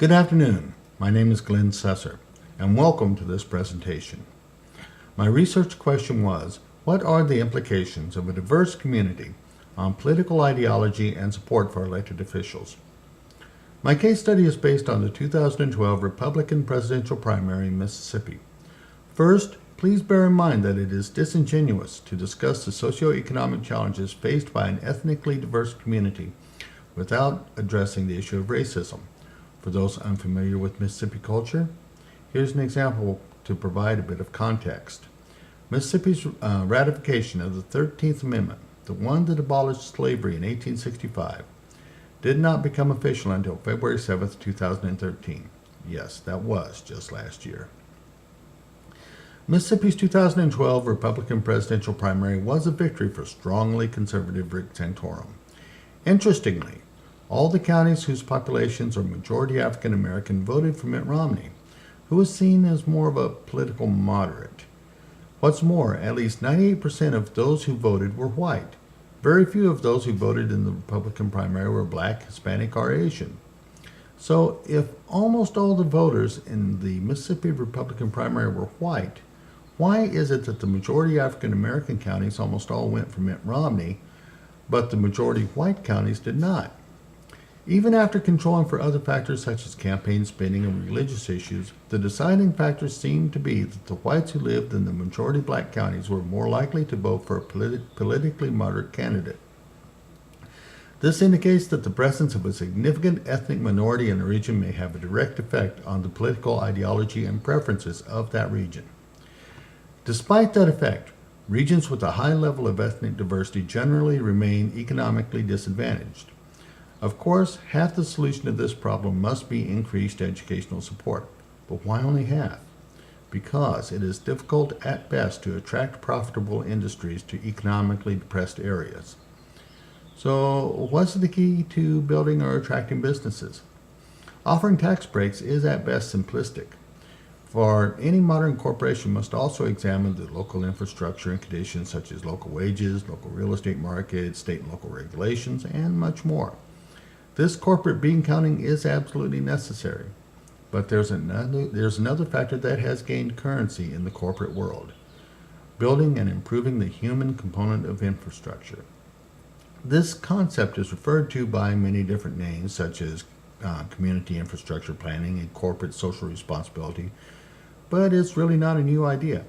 Good afternoon. My name is Glenn Cessor, and welcome to this presentation. My research question was, what are the implications of a diverse community on political ideology and support for elected officials? My case study is based on the 2012 Republican presidential primary in Mississippi. First, please bear in mind that it is disingenuous to discuss the socioeconomic challenges faced by an ethnically diverse community without addressing the issue of racism. For those unfamiliar with Mississippi culture, here's an example to provide a bit of context. Mississippi's ratification of the 13th Amendment, the one that abolished slavery in 1865, did not become official until February 7, 2013. Yes, that was just last year. Mississippi's 2012 Republican presidential primary was a victory for strongly conservative Rick Santorum. Interestingly, all the counties whose populations are majority African American voted for Mitt Romney, who was seen as more of a political moderate. What's more, at least 98% of those who voted were white. Very few of those who voted in the Republican primary were black, Hispanic, or Asian. So if almost all the voters in the Mississippi Republican primary were white, why is it that the majority African American counties almost all went for Mitt Romney, but the majority white counties did not? Even after controlling for other factors such as campaign spending and religious issues, the deciding factors seemed to be that the whites who lived in the majority black counties were more likely to vote for a politically moderate candidate. This indicates that the presence of a significant ethnic minority in a region may have a direct effect on the political ideology and preferences of that region. Despite that effect, regions with a high level of ethnic diversity generally remain economically disadvantaged. Of course, half the solution to this problem must be increased educational support. But why only half? Because it is difficult at best to attract profitable industries to economically depressed areas. So, what's the key to building or attracting businesses? Offering tax breaks is at best simplistic. For any modern corporation must also examine the local infrastructure and conditions such as local wages, local real estate markets, state and local regulations, and much more. This corporate bean counting is absolutely necessary, but there's another factor that has gained currency in the corporate world: building and improving the human component of infrastructure. This concept is referred to by many different names, such as community infrastructure planning and corporate social responsibility, but it's really not a new idea.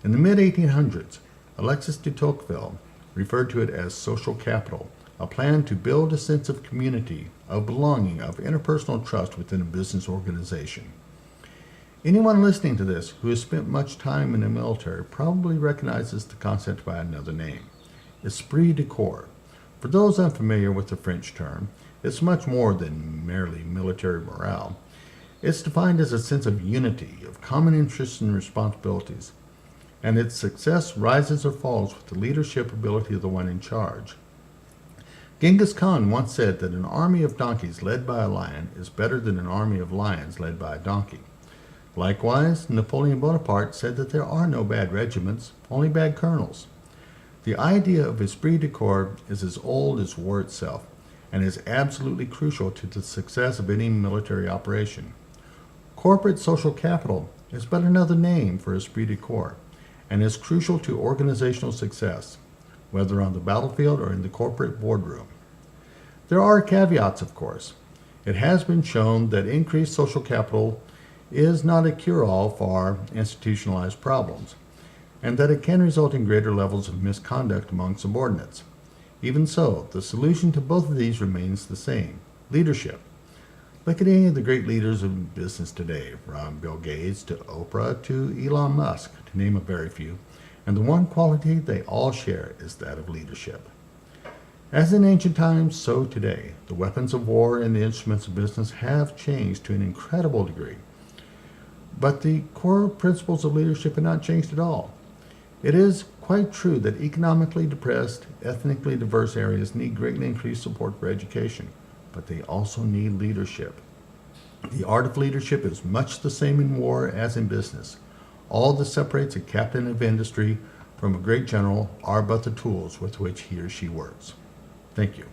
In the mid-1800s, Alexis de Tocqueville referred to it as social capital, a plan to build a sense of community, of belonging, of interpersonal trust within a business organization. Anyone listening to this who has spent much time in the military probably recognizes the concept by another name: esprit de corps. For those unfamiliar with the French term, it's much more than merely military morale. It's defined as a sense of unity, of common interests and responsibilities, and its success rises or falls with the leadership ability of the one in charge. Genghis Khan once said that an army of donkeys led by a lion is better than an army of lions led by a donkey. Likewise, Napoleon Bonaparte said that there are no bad regiments, only bad colonels. The idea of esprit de corps is as old as war itself, and is absolutely crucial to the success of any military operation. Corporate social capital is but another name for esprit de corps, and is crucial to organizational success, whether on the battlefield or in the corporate boardroom. There are caveats, of course. It has been shown that increased social capital is not a cure-all for institutionalized problems, and that it can result in greater levels of misconduct among subordinates. Even so, the solution to both of these remains the same: leadership. Look at any of the great leaders of business today, from Bill Gates to Oprah to Elon Musk, to name a very few, and the one quality they all share is that of leadership. As in ancient times, so today, the weapons of war and the instruments of business have changed to an incredible degree. But the core principles of leadership have not changed at all. It is quite true that economically depressed, ethnically diverse areas need greatly increased support for education, but they also need leadership. The art of leadership is much the same in war as in business. All that separates a captain of industry from a great general are but the tools with which he or she works. Thank you.